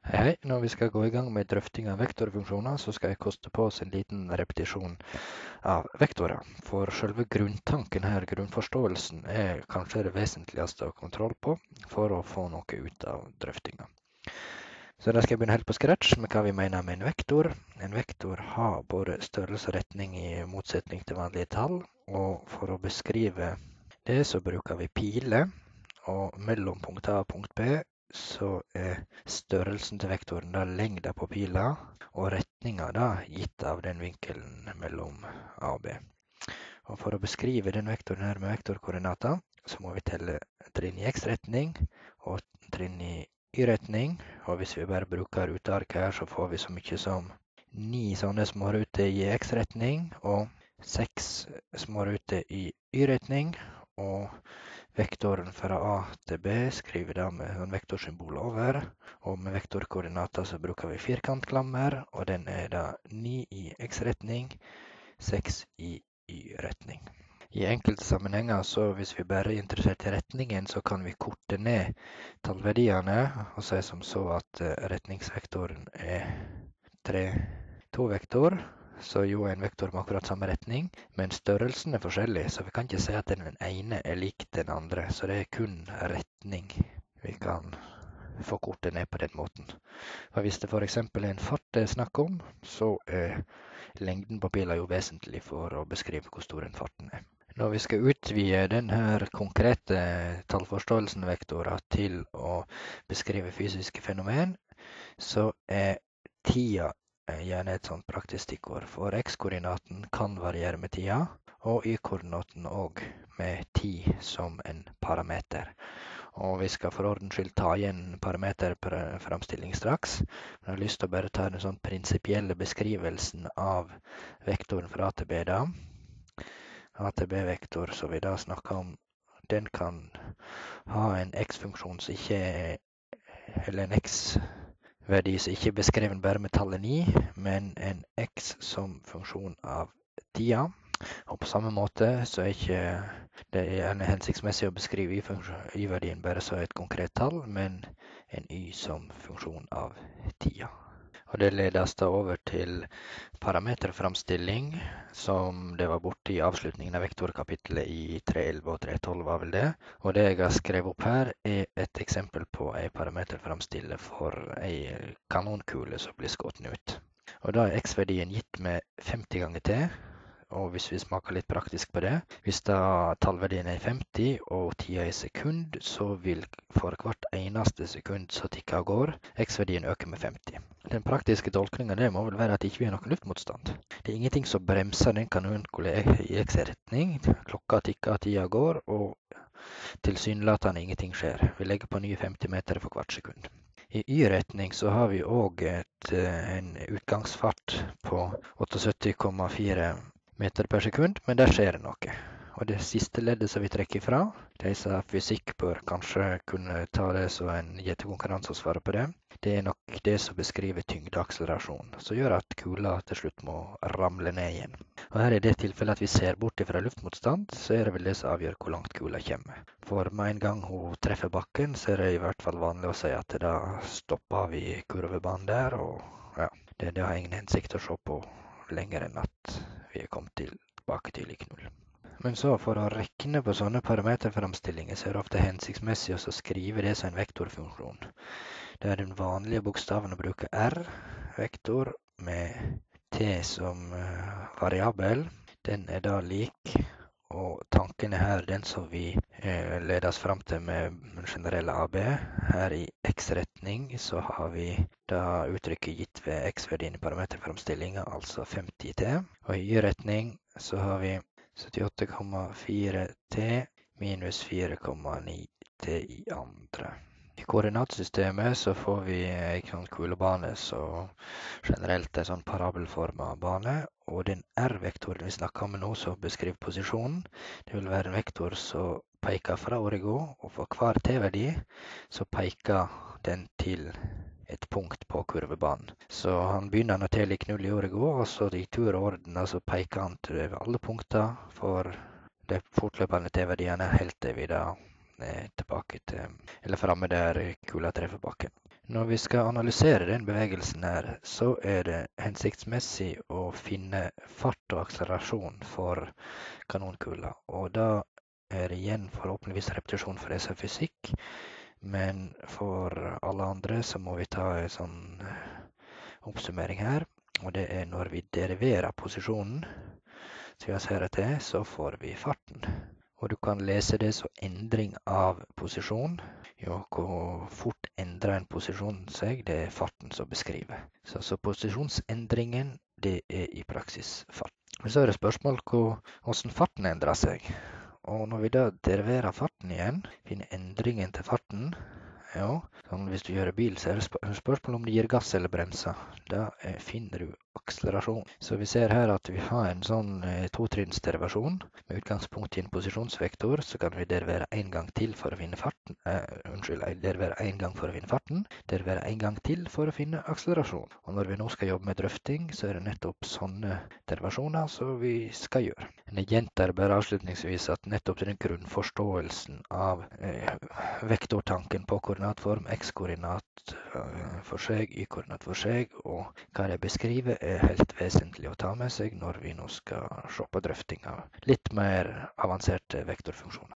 Hei, når vi skal gå i gang med drøfting av vektorfunksjoner, så skal jeg koste på oss en liten repetisjon av vektorer. For selve grunntanken her, grunnforståelsen, er kanskje det vesentligste å ha kontroll på for å få noe ut av drøftinga. Så da skal jeg begynne helt på scratch med hva vi mener med en vektor. En vektor har både størrelse og retning i motsetning til vanlige tall, og for å beskrive det så bruker vi piler, og mellom punkt A og punkt B så er størrelsen til vektoren da lengden på pila, og retningen da gitt av den vinkelen mellom A og B. Og for å beskrive den vektoren her med vektorkoordinater, så må vi telle trinn i x-retning og trinn i y-retning. Og hvis vi bare bruker ruteark her, så får vi så mye som 9 sånne småruter i x-retning og 6 småruter i y-retning. Og vektoren fra A til B skriver vi da med en vektorsymbol over, og med vektorkoordinater så bruker vi firkantklammer, og den er da 9 i x-retning, 6 i y-retning. I enkelte sammenhenger, så hvis vi bare er interessert i retningen, så kan vi korte ned tallverdiene, og si som så at retningsvektoren er 2-vektor, så jo er en vektor med akkurat samme retning, men størrelsen er forskjellig, så vi kan ikke si at den ene er lik den andre, så det er kun retning vi kan få kortet ned på den måten. For hvis det for eksempel er en fart det er snakk om, så er lengden på pila jo vesentlig for å beskrive hvor stor den farten er. Når vi skal utvide denne konkrete tallforståelsen vektorer til å beskrive fysiske fenomen, så er tida gjerne et sånt praktisk stikkord, for x-koordinaten kan variere med tida, og y-koordinaten også med tid som en parameter. Og vi skal for ordens skyld ta igjen parameterframstilling straks, men jeg har lyst til å bare ta den sånn prinsipielle beskrivelsen av vektoren fra A til B da. A til B-vektor, så vi da snakker om, den kan ha en x-funksjon som ikke er, eller en x-verdi som ikke er beskrevet bare med tallet 9, men en x som funksjon av tida. Og på samme måte så er ikke det gjerne hensiktsmessig å beskrive y-verdien bare som et konkret tall, men en y som funksjon av tida. Og det leder oss da over til parameterframstilling, som det var borte i avslutningen av vektorkapitlet i 3.11 og 3.12 var vel det. Og det jeg har skrevet opp her er et eksempel på en parameterframstiller for en kanonkule som blir skutt ut. Og da er x-verdien gitt med 50 ganger t, og hvis vi smaker litt praktisk på det, hvis da tallverdien er 50 og tida er sekund, så vil for hvert eneste sekund så tikker av går, x-verdien øker med 50. Den praktiske tolkningen det må vel være at det ikke er noen luftmotstand. Det er ingenting som bremser den kanonkule i x-retning, klokka tikker, tida går, og tilsynelatende ingenting skjer. Vi legger på nye 50 meter for hvert sekund. I y-retning så har vi også en utgangsfart på 78,4 meter per sekund, men der skjer det noe. Og det siste leddet som vi trekker fra, de som har fysikk bør kanskje kunne ta det som en gjettekonkurranse og svare på det. Det er nok det som beskriver tyngdeakselerasjon, som gjør at kula til slutt må ramle ned igjen. Og her er det tilfellet at vi ser bort fra luftmotstand, så er det vel det som avgjør hvor langt kula kommer. For med en gang hun treffer bakken, så er det i hvert fall vanlig å si at da stopper vi kurvebanen der, og ja, det har ingen hensikt å se på lenger enn at vi er kommet tilbake til lik null. Men så for å rekne på sånne parameterframstillinger så er det ofte hensiktsmessig å skrive det som en vektorfunksjon. Det er den vanlige bokstaven å bruke r, vektor, med t som variabel. Den er da lik, og tanken er her den som vi leder oss frem til med den generelle AB. Her i x-retning så har vi da uttrykket gitt ved x-verdien i parameterframstillingen, altså 50t. Og i y-retning så har vi 78,4 t minus 4,9 t i andre. I koordinatsystemet så får vi en sånn kulebane, så generelt en sånn parabelformet bane, og den r-vektoren vi snakker om nå, som beskriver posisjonen, det vil være en vektor som peker fra origo, og for hver t-verdi så peker den til et punkt på kurvebanen. Så han begynner når t lik 0 i origo, og så i tur og orden så peker han til alle punkter for de fortløpende t-verdiene, helt til vi da tilbake til, eller fremme der kula treffer bakken. Når vi skal analysere den bevegelsen her, så er det hensiktsmessig å finne fart og akselerasjon for kanonkula. Og da er det igjen forhåpentligvis repetisjon for det som er fysikk, men for alle andre så må vi ta en sånn oppsummering her. Og det er når vi deriverer posisjonen, så jeg ser etter, så får vi farten. Og du kan lese det som endring av posisjon. Jo, hvor fort endrer en posisjon seg, det er farten som beskriver. Så posisjonsendringen, det er i praksis fart. Men så er det spørsmål hvordan farten endrer seg. Og når vi da deriverer farten igjen, finner endringen til farten, ja, sånn hvis du gjør bil, så er det spørsmål om det gir gass eller bremser. Da finner du akselerasjon. Så vi ser her at vi har en sånn totrinnsderivasjon. Med utgangspunkt i en posisjonsvektor, så kan vi derivere en gang til for å finne farten. Derivere en gang for å finne farten. Derivere en gang til for å finne akselerasjon. Og når vi nå skal jobbe med drøfting, så er det nettopp sånne derivasjoner som vi skal gjøre. Jeg gjentar bare avslutningsvis at nettopp den grunnforståelsen av vektortanken på koordinatform, x-koordinat for seg, y-koordinat for seg, og hva det beskriver er helt vesentlig å ta med seg når vi nå skal se på drøfting av litt mer avanserte vektorfunksjoner.